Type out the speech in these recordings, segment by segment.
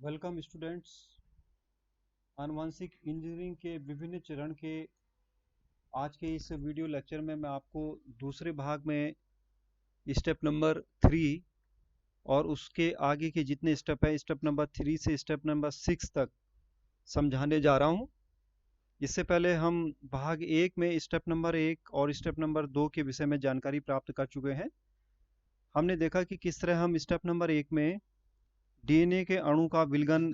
Welcome students. आनुवंशिक engineering के विभिन्न चरण के आज के इस वीडियो लेक्चर में मैं आपको दूसरे भाग में स्टेप नंबर 3 और उसके आगे के जितने स्टेप है स्टेप नंबर 3 से स्टेप नंबर 6 तक समझाने जा रहा हूं। इससे पहले हम भाग 1 में स्टेप नंबर 1 और स्टेप नंबर 2 के विषय में जानकारी प्राप्त कर चुके हैं। हमने देखा कि किस तरह हम स्टेप नंबर 1 में डीएनए के अणु का विलयन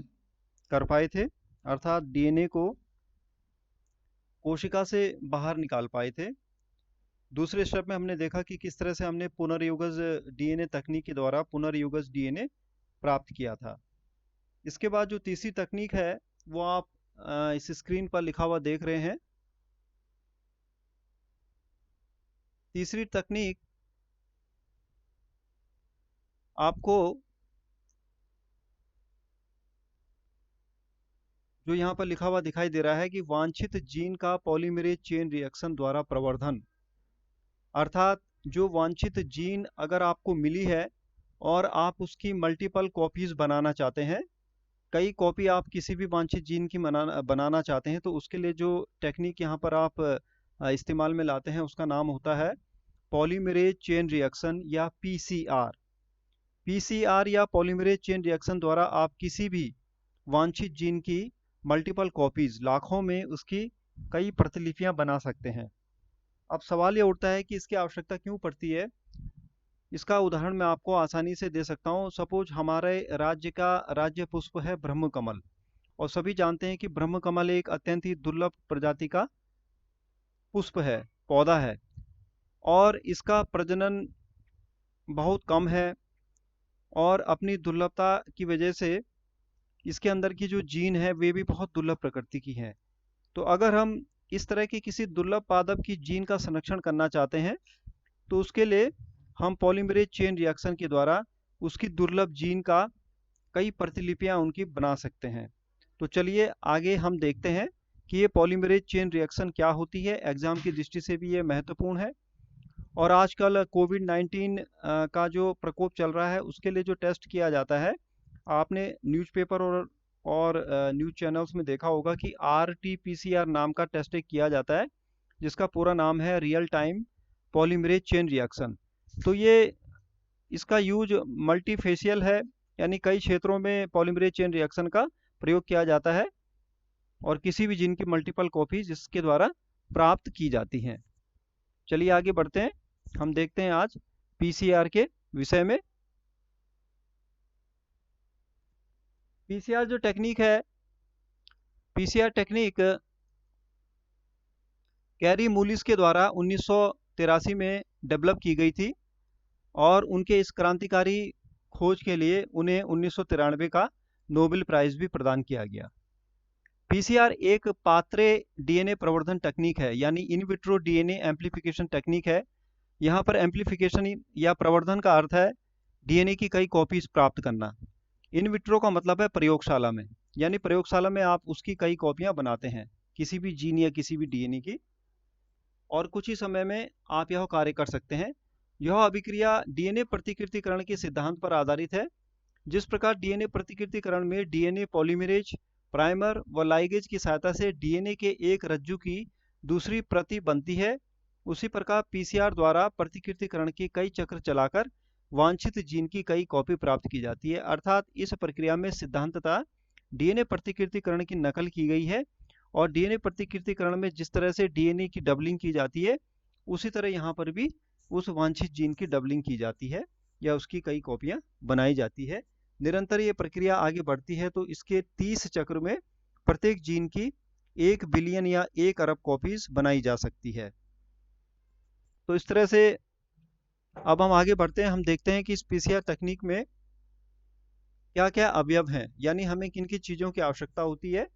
कर पाए थे, अर्थात डीएनए को कोशिका से बाहर निकाल पाए थे। दूसरे स्टेप में हमने देखा कि किस तरह से हमने पुनर्युगज डीएनए तकनीक के द्वारा पुनर्युगज डीएनए प्राप्त किया था। इसके बाद जो तीसरी तकनीक है वो आप इस स्क्रीन पर लिखा हुआ देख रहे हैं। तीसरी तकनीक आपको जो यहाँ पर लिखा हुआ दिखाई दे रहा है कि वांछित जीन का पॉलीमरेज चेन रिएक्शन द्वारा प्रवर्धन, अर्थात जो वांछित जीन अगर आपको मिली है और आप उसकी मल्टीपल कॉपीज बनाना चाहते हैं, कई कॉपी आप किसी भी वांछित जीन की बनाना चाहते हैं, तो उसके लिए जो टेक्निक यहाँ पर आप इस्तेमाल में लाते हैं उसका नाम होता है पॉलीमरेज चेन रिएक्शन या पीसीआर। पीसीआर या पॉलीमरेज चेन रिएक्शन द्वारा आप किसी भी वांछित जीन की मल्टीपल कॉपीज, लाखों में उसकी कई प्रतिलिपियां बना सकते हैं। अब सवाल ये उठता है कि इसकी आवश्यकता क्यों पड़ती है। इसका उदाहरण मैं आपको आसानी से दे सकता हूँ। सपोज हमारे राज्य का राज्य पुष्प है ब्रह्म कमल, और सभी जानते हैं कि ब्रह्म कमल एक अत्यंत ही दुर्लभ प्रजाति का पुष्प है, पौधा है, और इसका प्रजनन बहुत कम है, और अपनी दुर्लभता की वजह से इसके अंदर की जो जीन है वे भी बहुत दुर्लभ प्रकृति की हैं। तो अगर हम इस तरह की किसी दुर्लभ पादप की जीन का संरक्षण करना चाहते हैं तो उसके लिए हम पॉलीमरेज चेन रिएक्शन के द्वारा उसकी दुर्लभ जीन का कई प्रतिलिपियां उनकी बना सकते हैं। तो चलिए आगे हम देखते हैं कि ये पॉलीमरेज चेन रिएक्शन क्या होती है। एग्जाम की दृष्टि से भी ये महत्वपूर्ण है, और आजकल कोविड-19 का जो प्रकोप चल रहा है उसके लिए जो टेस्ट किया जाता है, आपने न्यूज़पेपर और न्यूज़ चैनल्स में देखा होगा कि आरटी-पीसीआर नाम का टेस्ट एक किया जाता है, जिसका पूरा नाम है real time polymerase chain reaction. तो ये इसका यूज मल्टीफेशियल है, यानी कई क्षेत्रों में पॉलीमरेज चेन रिएक्शन का प्रयोग किया जाता है, और किसी भी जीन की मल्टीपल कॉपीज इसके द्वारा प्राप्त की जाती हैं। चलिए आगे बढ़ते हैं, हम देखते हैं आज पीसीआर के विषय में। पीसीआर जो टेक्निक है, पीसीआर टेक्निक कैरी मूलिस के द्वारा 1983 में डेवलप की गई थी, और उनके इस क्रांतिकारी खोज के लिए उन्हें 1993 का नोबेल प्राइज भी प्रदान किया गया। पीसीआर एक पात्रे डीएनए प्रवर्धन तकनीक है, यानी in vitro DNA amplification technique है। यहाँ पर एम्प्लीफिकेशन या प्रवर्धन का अर्थ है डीएनए की कई कॉपीज प्राप्त करना। इन विट्रो का मतलब है प्रयोगशाला में, यानी प्रयोगशाला में आप उसकी कई कॉपियां बनाते हैं किसी भी जीन या किसी भी डीएनए की, और कुछ ही समय में आप यह कार्य कर सकते हैं। यह अभिक्रिया डीएनए प्रतिकृतिकरण के सिद्धांत पर आधारित है। जिस प्रकार डीएनए प्रतिकृतिकरण में डीएनए पॉलीमरेज, प्राइमर व लाइगेज की सहायता से डीएनए के एक रज्जु की दूसरी प्रति बनती है, उसी प्रकार पीसीआर द्वारा प्रतिकृतिकरण के कई चक्र चलाकर वांछित जीन की कई कॉपी प्राप्त की जाती है। अर्थात इस प्रक्रिया में सिद्धांततः डीएनए प्रतिकृतिकरण की नकल की गई है, और डीएनए प्रतिकृतिकरण में जिस तरह से डीएनए की डबलिंग की जाती है, उसी तरह यहाँ पर भी उस वांछित जीन की डबलिंग की जाती है या उसकी कई कॉपियां बनाई जाती है। निरंतर ये प्रक्रिया आगे बढ़ती है तो इसके 30 चक्र में प्रत्येक जीन की 1 बिलियन या 1 अरब कॉपीज बनाई जा सकती है। तो इस तरह से अब हम आगे बढ़ते हैं, हम देखते हैं कि इस पीसीआर तकनीक में क्या क्या अवयव हैं, यानी हमें किन किन चीज़ों की आवश्यकता होती है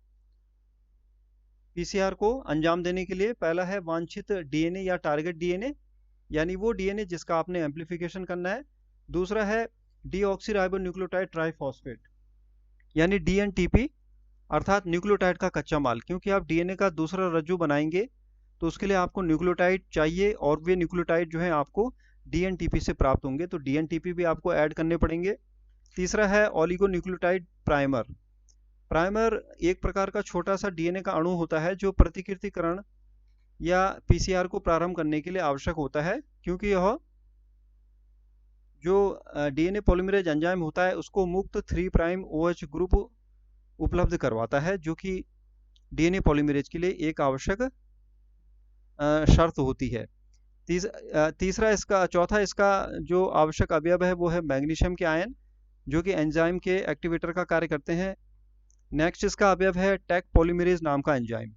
पीसीआर को अंजाम देने के लिए। पहला है वांछित डीएनए या टारगेट डीएनए, यानी वो डीएनए जिसका आपने एम्प्लीफिकेशन करना है। दूसरा है डीऑक्सीराइबोन्यूक्लियोटाइड ट्राइफॉस्फेट, यानी डीएनटीपी, अर्थात न्यूक्लियोटाइड का कच्चा माल। क्योंकि आप डीएनए का दूसरा रज्जु बनाएंगे तो उसके लिए आपको न्यूक्लियोटाइड चाहिए, और वे न्यूक्लियोटाइड जो है आपको डीएनटीपी से प्राप्त होंगे, तो डीएनटीपी भी आपको ऐड करने पड़ेंगे। तीसरा है ऑलिगोन्यूक्लियोटाइड प्राइमर, प्राइमर एक प्रकार का छोटा सा डीएनए का अणु होता है जो प्रतिकृतिकरण या पीसीआर को प्रारंभ करने के लिए आवश्यक होता है, क्योंकि यह जो डीएनए पॉलीमरेज एंजाइम होता है उसको मुक्त 3 प्राइम ओएच ग्रुप उपलब्ध करवाता है, जो कि डीएनए पॉलीमरेज के लिए एक आवश्यक शर्त होती है। चौथा इसका जो आवश्यक अवयव है वो है मैग्नीशियम के आयन, जो कि एंजाइम के एक्टिवेटर का कार्य करते हैं। नेक्स्ट इसका अवयव है टैक पॉलीमरेज नाम का एंजाइम।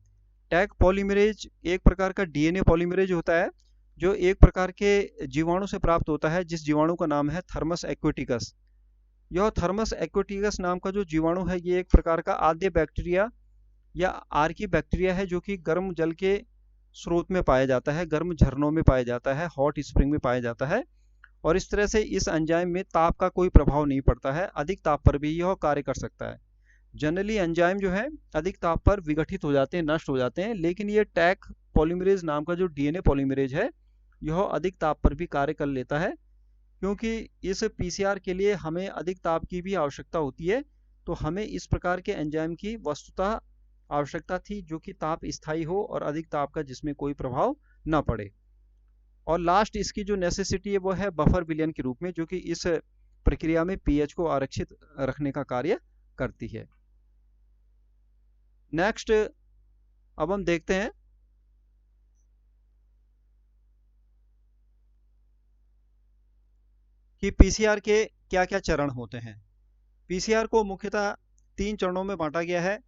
टैक पॉलीमरेज एक प्रकार का डीएनए पॉलीमरेज होता है जो एक प्रकार के जीवाणु से प्राप्त होता है, जिस जीवाणु का नाम है थर्मस एक्वेटिकस। यह थर्मस एक्वेटिकस नाम का जो जीवाणु है ये एक प्रकार का आद्य बैक्टीरिया या आर्की बैक्टीरिया है, जो कि गर्म जल के स्रोत में पाया जाता है, गर्म झरनों में पाया जाता है, हॉट स्प्रिंग में पाया जाता है। और इस तरह से इस एंजाइम में ताप का कोई प्रभाव नहीं पड़ता है, अधिक ताप पर भी यह कार्य कर सकता है। जनरली एंजाइम जो है अधिक ताप पर विघटित हो जाते हैं, नष्ट हो जाते हैं, लेकिन ये टैक पॉलीमरेज नाम का जो डीएनए पॉलीमरेज है यह अधिक ताप पर भी कार्य कर लेता है, क्योंकि इस पीसीआर के लिए हमें अधिक ताप की भी आवश्यकता होती है। तो हमें इस प्रकार के एंजाइम की वस्तुतः आवश्यकता थी जो कि ताप स्थायी हो और अधिक ताप का जिसमें कोई प्रभाव न पड़े। और लास्ट इसकी जो नेसेसिटी है वो है बफर विलयन के रूप में, जो कि इस प्रक्रिया में पीएच को आरक्षित रखने का कार्य करती है। नेक्स्ट अब हम देखते हैं कि पीसीआर के क्या क्या चरण होते हैं। पीसीआर को मुख्यतः 3 चरणों में बांटा गया है।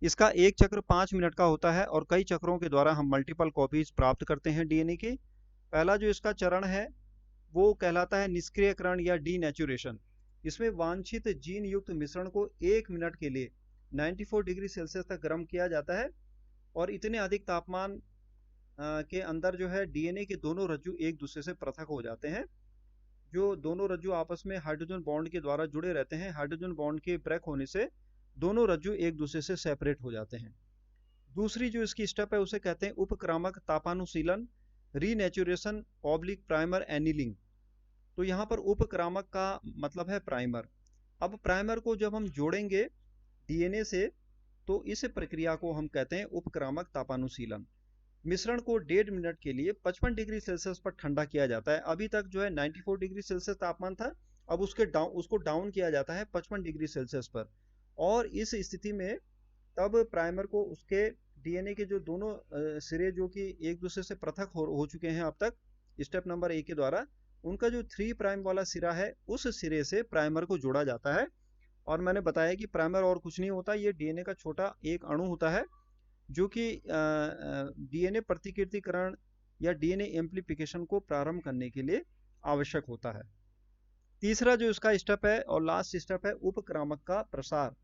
इसका एक चक्र 5 मिनट का होता है और कई चक्रों के द्वारा हम मल्टीपल कॉपीज प्राप्त करते हैं डीएनए की। पहला जो इसका चरण है वो कहलाता है निष्क्रियकरण या डीनेचुरेशन। इसमें वांछित जीन युक्त मिश्रण को 1 मिनट के लिए 94 डिग्री सेल्सियस तक गर्म किया जाता है, और इतने अधिक तापमान के अंदर जो है डीएनए के दोनों रज्जु एक दूसरे से पृथक हो जाते हैं। जो दोनों रज्जु आपस में हाइड्रोजन बॉन्ड के द्वारा जुड़े रहते हैं, हाइड्रोजन बॉन्ड के ब्रेक होने से दोनों रज्जु एक दूसरे से सेपरेट हो जाते हैं। दूसरी जो इसकी स्टेप है उसे कहते हैं उपक्रामक तापानुशीलन, रीनेचुरेशन ऑब्लिक प्राइमर एनीलिंग। तो यहाँ पर उपक्रामक का मतलब है प्राइमर। अब प्राइमर को जब हम जोड़ेंगे डीएनए से तो इस प्रक्रिया को हम कहते हैं उपक्रामक तापानुशीलन। मिश्रण को 1.5 मिनट के लिए 55 डिग्री सेल्सियस पर ठंडा किया जाता है। अभी तक जो है 94 डिग्री सेल्सियस तापमान था, अब उसको डाउन किया जाता है 55 डिग्री सेल्सियस पर। और इस स्थिति में तब प्राइमर को उसके डीएनए के जो दोनों सिरे जो कि एक दूसरे से पृथक हो चुके हैं अब तक स्टेप नंबर 1 के द्वारा, उनका जो 3 प्राइम वाला सिरा है उस सिरे से प्राइमर को जोड़ा जाता है। और मैंने बताया कि प्राइमर और कुछ नहीं होता, ये डीएनए का छोटा एक अणु होता है जो कि डीएनए प्रतिकृतिकरण या डीएनए एम्प्लीफिकेशन को प्रारंभ करने के लिए आवश्यक होता है। तीसरा जो इसका स्टेप है और लास्ट स्टेप है उपक्रामक का प्रसार,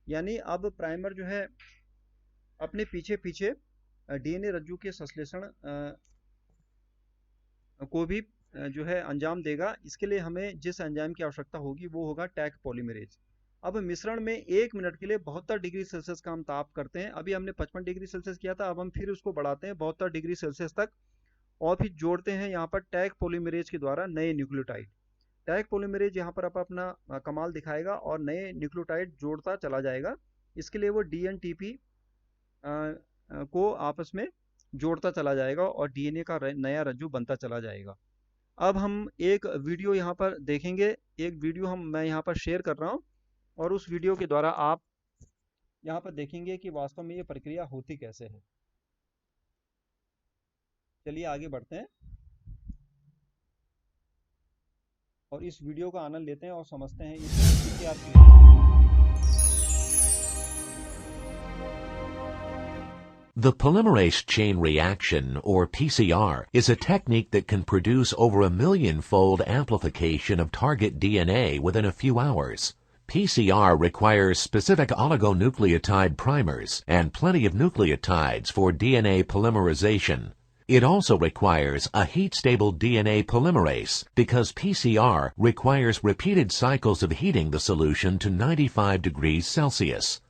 यानी अब प्राइमर जो है अपने पीछे पीछे डीएनए रज्जु के संश्लेषण को भी जो है अंजाम देगा। इसके लिए हमें जिस एंजाइम की आवश्यकता होगी वो होगा टैक पॉलीमरेज। अब मिश्रण में 1 मिनट के लिए 72 डिग्री सेल्सियस का हम ताप करते हैं। अभी हमने 55 डिग्री सेल्सियस किया था, अब हम फिर उसको बढ़ाते हैं 72 डिग्री सेल्सियस तक, और फिर जोड़ते हैं यहाँ पर टैक पॉलीमरेज के द्वारा नए न्यूक्लियोटाइड। टैक पॉलीमरेज यहाँ पर अपना कमाल दिखाएगा और नए न्यूक्लियोटाइड जोड़ता चला जाएगा। इसके लिए वो डीएनटीपी को आपस में जोड़ता चला जाएगा और डीएनए का नया रज्जु बनता चला जाएगा। अब हम एक वीडियो यहाँ पर देखेंगे, एक वीडियो मैं यहाँ पर शेयर कर रहा हूँ, और उस वीडियो के द्वारा आप यहाँ पर देखेंगे कि वास्तव में ये प्रक्रिया होती कैसे है। चलिए आगे बढ़ते हैं और इस वीडियो का आनंद लेते हैं और समझते हैं इस क्या। The polymerase chain reaction, or PCR, is a technique that can produce over 1 million-fold amplification of target DNA within a few hours. PCR requires specific oligonucleotide primers and plenty of nucleotides for DNA polymerization. It also requires a heat-stable DNA polymerase because PCR requires repeated cycles of heating the solution to 95 degrees Celsius.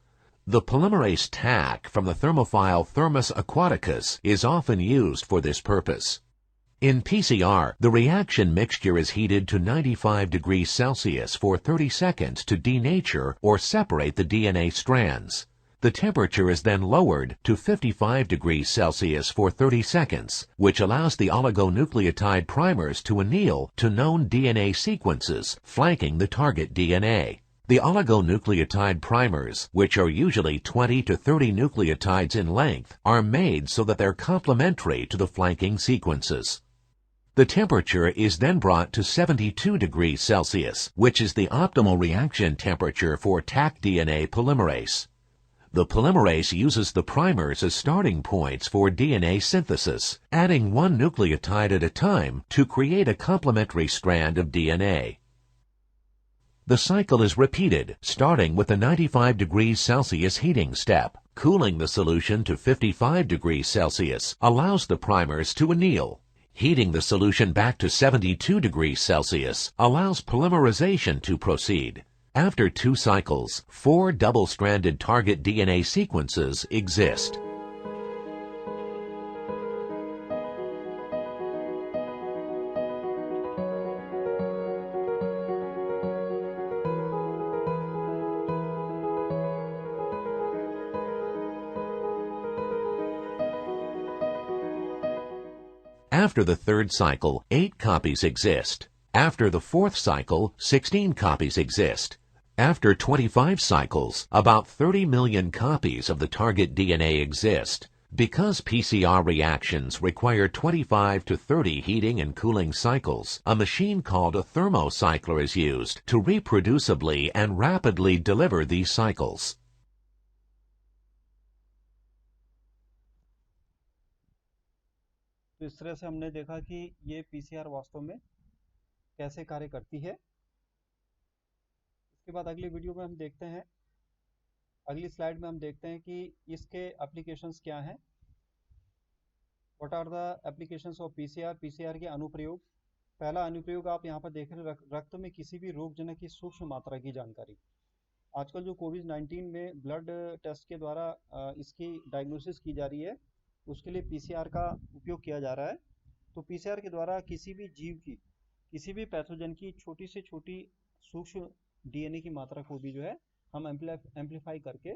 The polymerase Taq from the thermophile Thermus aquaticus is often used for this purpose. In PCR, the reaction mixture is heated to 95 degrees Celsius for 30 seconds to denature or separate the DNA strands. The temperature is then lowered to 55 degrees Celsius for 30 seconds, which allows the oligonucleotide primers to anneal to known DNA sequences flanking the target DNA. The oligonucleotide primers, which are usually 20 to 30 nucleotides in length, are made so that they're complementary to the flanking sequences. The temperature is then brought to 72 degrees Celsius, which is the optimal reaction temperature for Taq DNA polymerase. The polymerase uses the primers as starting points for DNA synthesis, adding one nucleotide at a time to create a complementary strand of DNA. The cycle is repeated, starting with the 95 degrees Celsius heating step. Cooling the solution to 55 degrees Celsius allows the primers to anneal. Heating the solution back to 72 degrees Celsius allows polymerization to proceed. After 2 cycles, 4 double-stranded target DNA sequences exist. After the 3rd cycle, 8 copies exist. After the 4th cycle, 16 copies exist. After 25 cycles, about 30 million copies of the target DNA exist. Because PCR reactions require 25 to 30 heating and cooling cycles, a machine called a thermocycler is used to reproducibly and rapidly deliver these cycles. तो इस तरह से हमने देखा कि ये PCR वास्तव में कैसे कार्य करती है। इसके बाद अगली वीडियो में हम देखते हैं, अगली स्लाइड में हम देखते हैं कि इसके एप्लीकेशंस क्या हैं। What are the applications of PCR, PCR के अनुप्रयोग। पहला अनुप्रयोग आप यहाँ पर देख रहे हैं, रक्त में किसी भी रोगजनक की सूक्ष्म मात्रा की जानकारी। आजकल जो कोविड-19 में ब्लड टेस्ट के द्वारा इसकी डायग्नोसिस की जा रही है, उसके लिए पीसीआर का उपयोग किया जा रहा है। तो पीसीआर के द्वारा किसी भी जीव की, किसी भी पैथोजन की छोटी से छोटी सूक्ष्म डीएनए की मात्रा को भी जो है हम एम्पलीफाई करके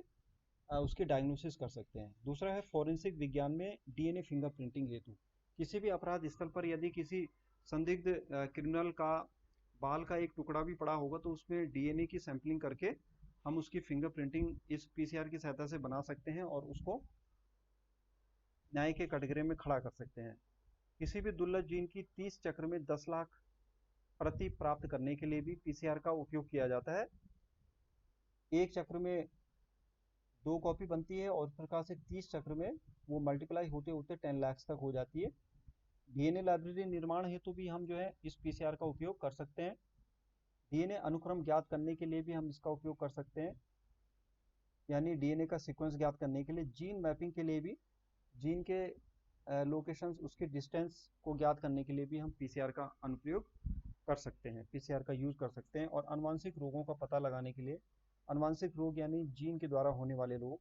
उसकी डायग्नोसिस कर सकते हैं। दूसरा है फॉरेंसिक विज्ञान में डीएनए फिंगरप्रिंटिंग हेतु। किसी भी अपराध स्थल पर यदि किसी संदिग्ध क्रिमिनल का बाल का एक टुकड़ा भी पड़ा होगा तो उसमें डीएनए की सैंपलिंग करके हम उसकी फिंगरप्रिंटिंग इस पीसीआर की सहायता से बना सकते हैं और उसको न्याय के कटघरे में खड़ा कर सकते हैं। किसी भी दुर्लभ जीन की 30 चक्र में 10 लाख प्रति प्राप्त करने के लिए भी पीसीआर का उपयोग किया जाता है। एक चक्र में 2 कॉपी बनती है और इस प्रकार से 30 चक्र में वो मल्टीप्लाई होते होते 10 लाख तक हो जाती है। डीएनए लाइब्रेरी निर्माण हेतु भी हम जो है इस पीसीआर का उपयोग कर सकते हैं। डीएनए अनुक्रम ज्ञात करने के लिए भी हम इसका उपयोग कर सकते हैं, यानी डीएनए का सीक्वेंस ज्ञात करने के लिए। जीन मैपिंग के लिए भी, जीन के लोकेशंस, उसके डिस्टेंस को ज्ञात करने के लिए भी हम पीसीआर का अनुप्रयोग कर सकते हैं, पीसीआर का यूज कर सकते हैं। और आनुवंशिक रोगों का पता लगाने के लिए, आनुवंशिक रोग यानी जीन के द्वारा होने वाले रोग,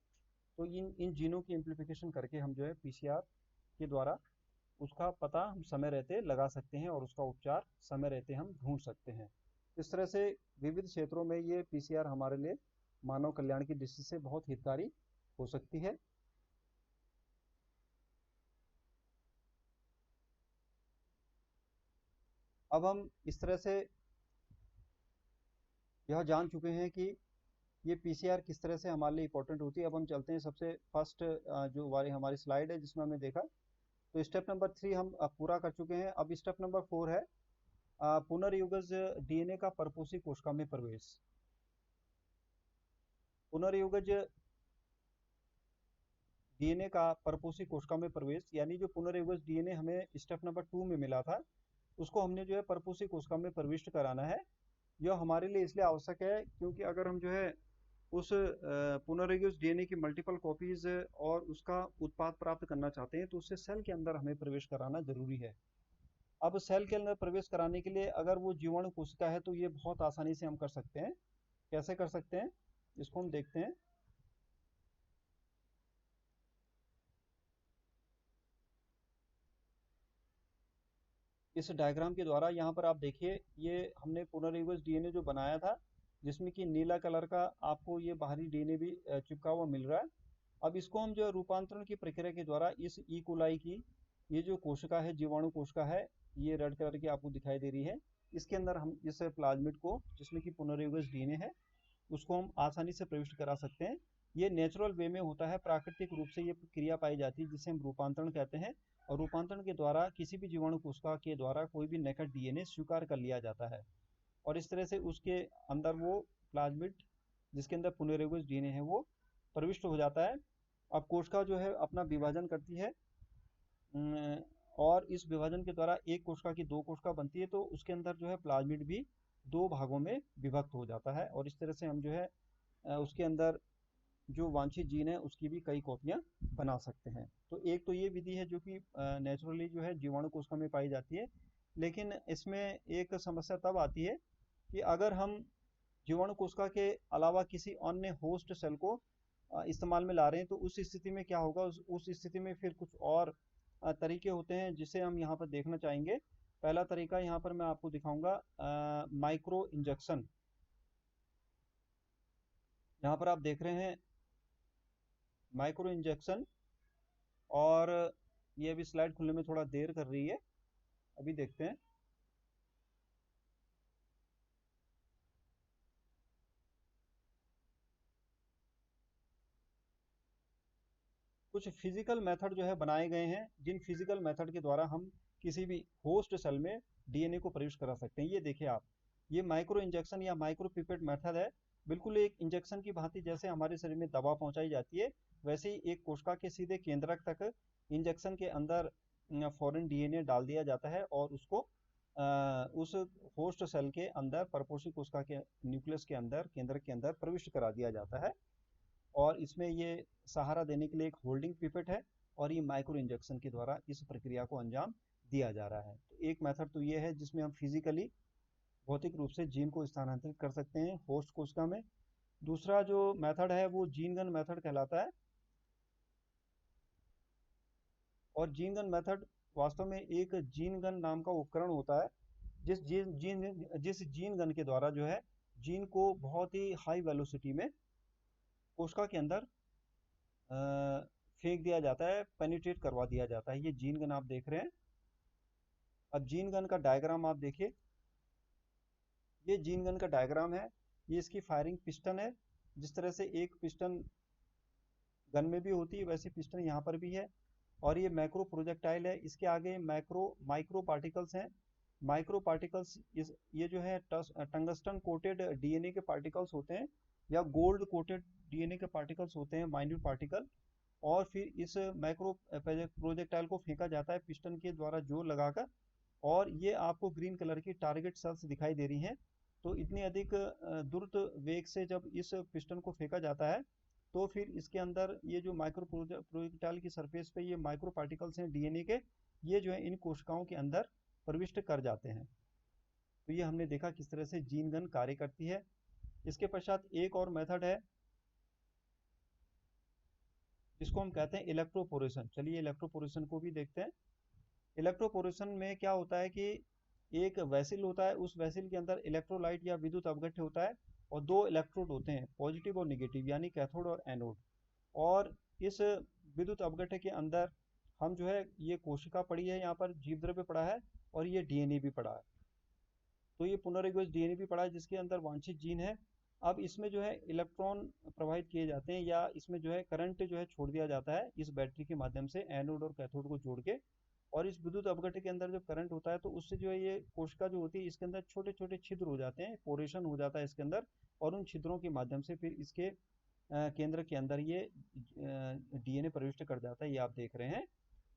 तो इन जीनों की एम्प्लीफिकेशन करके हम जो है पीसीआर के द्वारा उसका पता हम समय रहते लगा सकते हैं और उसका उपचार समय रहते हम ढूंढ सकते हैं। इस तरह से विविध क्षेत्रों में ये पीसीआर हमारे लिए मानव कल्याण की दृष्टि से बहुत हितकारी हो सकती है। अब हम इस तरह से यह जान चुके हैं कि ये पीसीआर किस तरह से हमारे लिए इंपॉर्टेंट होती है। अब हम चलते हैं सबसे फर्स्ट जो हमारी स्लाइड है जिसमें हमने देखा, तो स्टेप नंबर 3 हम पूरा कर चुके हैं। अब स्टेप नंबर 4 है पुनर्युगज डीएनए का परपोषी कोशिका में प्रवेश। पुनर्युगज डीएनए का परपोषी कोशिका में प्रवेश, यानी जो पुनर्युगज डीएनए हमें स्टेप नंबर 2 में मिला था, उसको हमने जो है परपोषी कोशिका में प्रविष्ट कराना है। यह हमारे लिए इसलिए आवश्यक है क्योंकि अगर हम जो है उस पुनर्युगज डीएनए की मल्टीपल कॉपीज और उसका उत्पाद प्राप्त करना चाहते हैं तो उससे सेल के अंदर हमें प्रवेश कराना जरूरी है। अब सेल के अंदर प्रवेश कराने के लिए अगर वो जीवाणु कोशिका है तो ये बहुत आसानी से हम कर सकते हैं। कैसे कर सकते हैं इसको हम देखते हैं। इस डायग्राम के द्वारा यहाँ पर आप देखिए, ये हमने पुनर्विभज डीएनए जो बनाया था, जिसमें कि नीला कलर का आपको ये बाहरी डीएनए भी चिपका हुआ मिल रहा है। अब इसको हम जो है रूपांतरण की प्रक्रिया के द्वारा इस ई कोलाई की ये जो कोशिका है, जीवाणु कोशिका है, ये रेड कलर की आपको दिखाई दे रही है, इसके अंदर हम इस प्लाज्मिड को, जिसमें कि पुनर्विभज डीएनए है, उसको हम आसानी से प्रविष्ट करा सकते हैं। ये नेचुरल वे में होता है, प्राकृतिक रूप से ये क्रिया पाई जाती है, जिसे हम रूपांतरण कहते हैं। और रूपांतरण के द्वारा किसी भी जीवाणु कोशिका के द्वारा कोई भी नकद डीएनए स्वीकार कर लिया जाता है, और इस तरह से उसके अंदर वो प्लाज्मिड, जिसके अंदर पुनर्विभज डीएनए है, वो प्रविष्ट हो जाता है। अब कोशिका जो है अपना विभाजन करती है, और इस विभाजन के द्वारा एक कोशिका की दो कोशिका बनती है, तो उसके अंदर जो है प्लाज्मिड भी दो भागों में विभक्त हो जाता है, और इस तरह से हम जो है उसके अंदर जो वांछित जीन है उसकी भी कई कॉपियां बना सकते हैं। तो एक तो ये विधि है जो कि नेचुरली जो है जीवाणु कोशिका में पाई जाती है, लेकिन इसमें एक समस्या तब आती है कि अगर हम जीवाणु कोशिका के अलावा किसी अन्य होस्ट सेल को इस्तेमाल में ला रहे हैं, तो उस स्थिति में क्या होगा, उस स्थिति में फिर कुछ और तरीके होते हैं, जिसे हम यहाँ पर देखना चाहेंगे। पहला तरीका यहाँ पर मैं आपको दिखाऊंगा, माइक्रो इंजेक्शन। यहाँ पर आप देख रहे हैं माइक्रो इंजेक्शन, और ये अभी स्लाइड खुलने में थोड़ा देर कर रही है, अभी देखते हैं। कुछ फिजिकल मेथड जो है बनाए गए हैं, जिन फिजिकल मेथड के द्वारा हम किसी भी होस्ट सेल में डीएनए को प्रवेश करा सकते हैं। ये देखिए आप, ये माइक्रो इंजेक्शन या माइक्रो पिपेट मेथड है। बिल्कुल एक इंजेक्शन की भांति, जैसे हमारे शरीर में दवा पहुंचाई जाती है, वैसे ही एक कोशिका के सीधे केंद्रक तक इंजेक्शन के अंदर फॉरेन डीएनए डाल दिया जाता है, और उसको उस होस्ट सेल के अंदर, परपोषी कोशिका के न्यूक्लियस के अंदर, केंद्रक के अंदर प्रविष्ट करा दिया जाता है। और इसमें ये सहारा देने के लिए एक होल्डिंग पिपेट है, और ये माइक्रो इंजेक्शन के द्वारा इस प्रक्रिया को अंजाम दिया जा रहा है। तो एक मेथड तो ये है जिसमें हम फिजिकली, भौतिक रूप से जीन को स्थानांतरित कर सकते हैं होस्ट कोशिका में। दूसरा जो मेथड है वो जीन गन मेथड कहलाता है, और जीन गन मेथड वास्तव में एक जीन गन नाम का उपकरण होता है, जिस जीन गन के द्वारा जो है जीन को बहुत ही हाई वेलोसिटी में कोशिका के अंदर फेंक दिया जाता है, पेनिट्रेट करवा दिया जाता है। ये जीन गन आप देख रहे हैं। अब जीन गन का डायग्राम आप देखिए, ये जीन गन का डायग्राम है, ये इसकी फायरिंग पिस्टन है। जिस तरह से एक पिस्टन गन में भी होती है, वैसे पिस्टन यहाँ पर भी है। और ये मैक्रो प्रोजेक्टाइल है, इसके आगे माइक्रो पार्टिकल्स हैं। माइक्रो पार्टिकल्स ये जो है टंगस्टन कोटेड डीएनए के पार्टिकल्स होते हैं, या गोल्ड कोटेड डीएनए के पार्टिकल्स होते हैं, माइन्यूट पार्टिकल। और फिर इस मैक्रो प्रोजेक्टाइल को फेंका जाता है पिस्टन के द्वारा जोर लगाकर, और ये आपको ग्रीन कलर की टारगेट सेल्स दिखाई दे रही हैं। तो इतनी अधिक द्रुत वेग से जब इस पिस्टन को फेंका जाता है, तो फिर इसके अंदर ये जो माइक्रो प्रोजेक्टाइल की सरफेस पे ये माइक्रो पार्टिकल्स हैं डीएनए के, ये जो है इन कोशिकाओं के अंदर प्रविष्ट कर जाते हैं। तो ये हमने देखा किस तरह से जीन गन कार्य करती है। इसके पश्चात एक और मेथड है, जिसको हम कहते हैं इलेक्ट्रोपोरेशन। चलिए इलेक्ट्रोपोरेशन को भी देखते हैं। इलेक्ट्रोपोरेशन में क्या होता है कि एक वेसिल होता है, उस वेसिल के अंदर इलेक्ट्रोलाइट या विद्युत अवगठ्य होता है, और दो इलेक्ट्रोड होते हैं, पॉजिटिव और निगेटिव, यानी कैथोड और एनोड। और इस विद्युत अवगठ्य के अंदर हम जो है, ये कोशिका पड़ी है, यहाँ पर जीव द्रव्य पड़ा है, और ये डीएनए भी पड़ा है। तो ये पुनर्विभज डीएनए भी पड़ा है, जिसके अंदर वांछित जीन है। अब इसमें जो है इलेक्ट्रॉन प्रवाहित किए जाते हैं, या इसमें जो है करंट जो है छोड़ दिया जाता है इस बैटरी के माध्यम से, एनोड और कैथोड को जोड़ के। और इस विद्युत अपघट्य के अंदर जब करंट होता है, तो उससे जो है ये कोशिका जो होती है, इसके अंदर छोटे छोटे छिद्र हो जाते हैं, पोरेशन हो जाता है इसके अंदर, और उन छिद्रों के माध्यम से फिर इसके केंद्र के अंदर ये डीएनए प्रविष्ट कर जाता है, ये आप देख रहे हैं।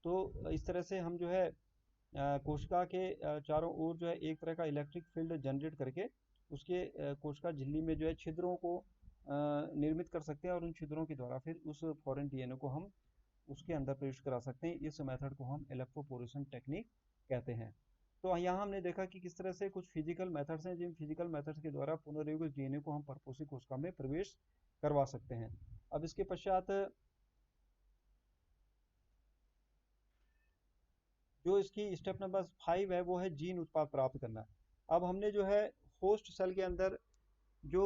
तो इस तरह से हम जो है कोशिका के चारों ओर जो है एक तरह का इलेक्ट्रिक फील्ड जनरेट करके उसके कोशिका झिल्ली में जो है छिद्रों को निर्मित कर सकते हैं, और उन छिद्रों के द्वारा फिर उस फॉरेन डीएनए को हम उसके अंदर प्रवेश करा सकते हैं। इस मेथड को हम इलेक्ट्रोपोरेशन टेक्निक कहते हैं। तो यहाँ हमने देखा कि किस तरह से कुछ फिजिकल मेथड्स हैं, जिन फिजिकल मेथड्स के द्वारा पुनर्विभज डीएनए को हम परपोषी कोशिका में प्रवेश करवा सकते हैं। अब इसके पश्चात जो इसकी स्टेप नंबर 5 है वो है जीन उत्पाद प्राप्त करना। अब हमने जो है होस्ट सेल के अंदर जो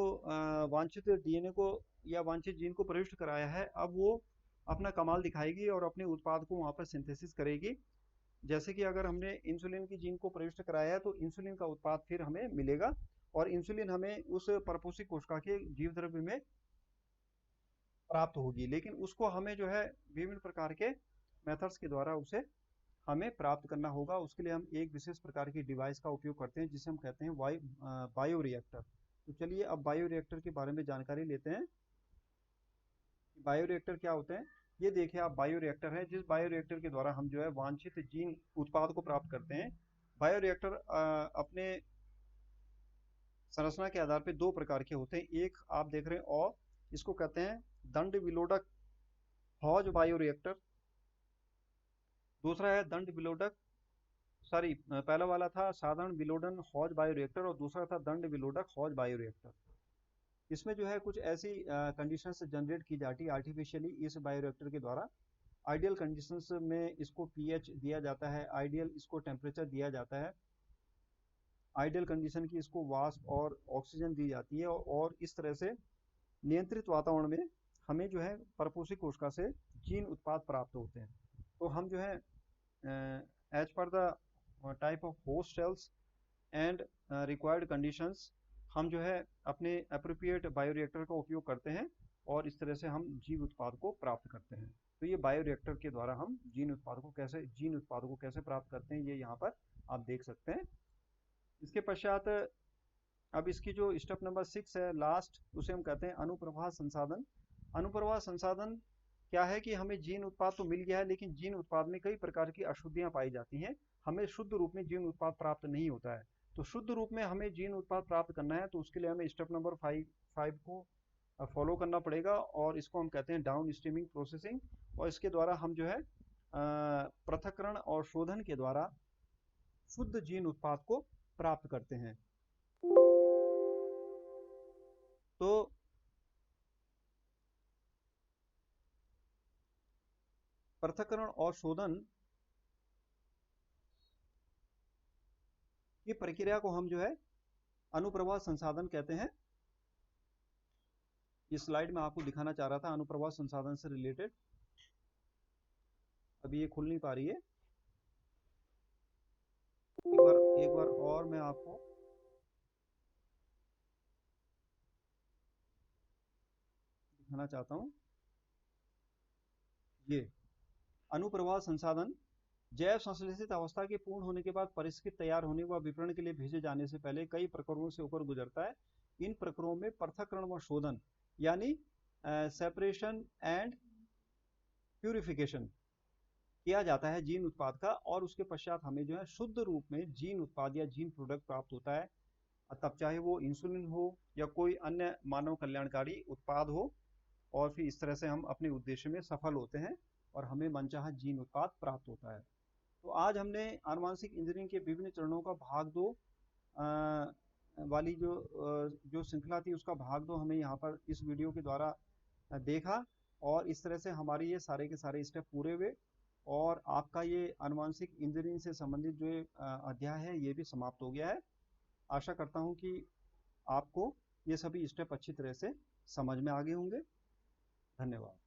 वांछित डीएनए को या वांछित जीन को प्रविष्ट कराया है, अब वो अपना कमाल दिखाएगी और अपने उत्पाद को वहाँ पर सिंथेसिस करेगी। जैसे कि अगर हमने इंसुलिन की जीन को प्रविष्ट कराया है तो इंसुलिन का उत्पाद फिर हमें मिलेगा और इंसुलिन हमें उस परपोषी कोशिका के जीव द्रव्य में प्राप्त होगी, लेकिन उसको हमें जो है विभिन्न प्रकार के मेथड्स के द्वारा उसे हमें प्राप्त करना होगा। उसके लिए हम एक विशेष प्रकार की डिवाइस का उपयोग करते हैं जिसे हम कहते हैं बायो रिएक्टर। तो चलिए अब बायो रिएक्टर के बारे में जानकारी लेते हैं। बायो रिएक्टर क्या होते हैं, ये देखिए आप बायो रिएक्टर है, जिस बायो रिएक्टर के द्वारा हम जो है वांछित जीन उत्पाद को प्राप्त करते हैं। बायो रिएक्टर अपने संरचना के आधार पर दो प्रकार के होते हैं। एक आप देख रहे हैं और इसको कहते हैं दंड विलोडक हौज बायो रिएक्टर। दूसरा है दंड विलोडक पहला वाला था साधारण विलोडन हौज बायो रिएक्टर और दूसरा था दंड विलोडक हौज बायो रिएक्टर। इसमें जो है कुछ ऐसी कंडीशंस जनरेट की जाती है आर्टिफिशियली इस बायोरिएक्टर के द्वारा। आइडियल कंडीशंस में इसको पीएच दिया जाता है, आइडियल इसको टेम्परेचर दिया जाता है, आइडियल कंडीशन की इसको वाष्प और ऑक्सीजन दी जाती है और इस तरह से नियंत्रित वातावरण में हमें जो है परपोषी कोशिका से जीन उत्पाद प्राप्त होते हैं। तो हम जो है as per the type of host cells and required conditions हम जो है अपने अप्रोप्रिएट बायोरिएक्टर का उपयोग करते हैं और इस तरह से हम जीव उत्पाद को प्राप्त करते हैं। तो ये बायोरिएक्टर के द्वारा हम जीन उत्पाद को कैसे प्राप्त करते हैं, ये यहाँ पर आप देख सकते हैं। इसके पश्चात अब इसकी जो स्टेप नंबर 6 है लास्ट, उसे हम कहते हैं अनुप्रवाह संसाधन। अनुप्रवाह संसाधन क्या है कि हमें जीन उत्पाद तो मिल गया है, लेकिन जीन उत्पाद में कई प्रकार की अशुद्धियां पाई जाती हैं, हमें शुद्ध रूप में जीन उत्पाद प्राप्त नहीं होता है। तो शुद्ध रूप में हमें जीन उत्पाद प्राप्त करना है तो उसके लिए हमें स्टेप नंबर 5 को फॉलो करना पड़ेगा और इसको हम कहते हैं डाउन स्ट्रीमिंग प्रोसेसिंग। और इसके द्वारा हम जो है पृथक्करण और शोधन के द्वारा शुद्ध जीन उत्पाद को प्राप्त करते हैं। तो पृथक्करण और शोधन की प्रक्रिया को हम जो है अनुप्रवाह संसाधन कहते हैं। इस स्लाइड में आपको दिखाना चाह रहा था अनुप्रवाह संसाधन से रिलेटेड, अभी ये खुल नहीं पा रही है। एक बार और मैं आपको दिखाना चाहता हूं। ये अनुप्रवाह संसाधन जैव संश्लेषित अवस्था के पूर्ण होने के बाद परिष्कृत तैयार होने व विपणन के लिए भेजे जाने से पहले कई प्रक्रियाओं से होकर गुजरता है। इन प्रक्रियाओं में पृथक्करण व शोधन यानी सेपरेशन एंड प्यूरिफिकेशन किया जाता है जीन उत्पाद का और उसके पश्चात हमें जो है शुद्ध रूप में जीन उत्पाद या जीन प्रोडक्ट प्राप्त होता है। तब चाहे वो इंसुलिन हो या कोई अन्य मानव कल्याणकारी उत्पाद हो, और फिर इस तरह से हम अपने उद्देश्य में सफल होते हैं और हमें मनचाहा जीन उत्पाद प्राप्त होता है। तो आज हमने आनुवांशिक इंजीनियरिंग के विभिन्न चरणों का भाग 2 वाली जो श्रृंखला थी उसका भाग 2 हमें यहाँ पर इस वीडियो के द्वारा देखा और इस तरह से हमारी ये सारे के सारे स्टेप पूरे हुए और आपका ये आनुवांशिक इंजीनियरिंग से संबंधित जो अध्याय है ये भी समाप्त हो गया है। आशा करता हूँ कि आपको ये सभी स्टेप अच्छी तरह से समझ में आ गए होंगे। धन्यवाद।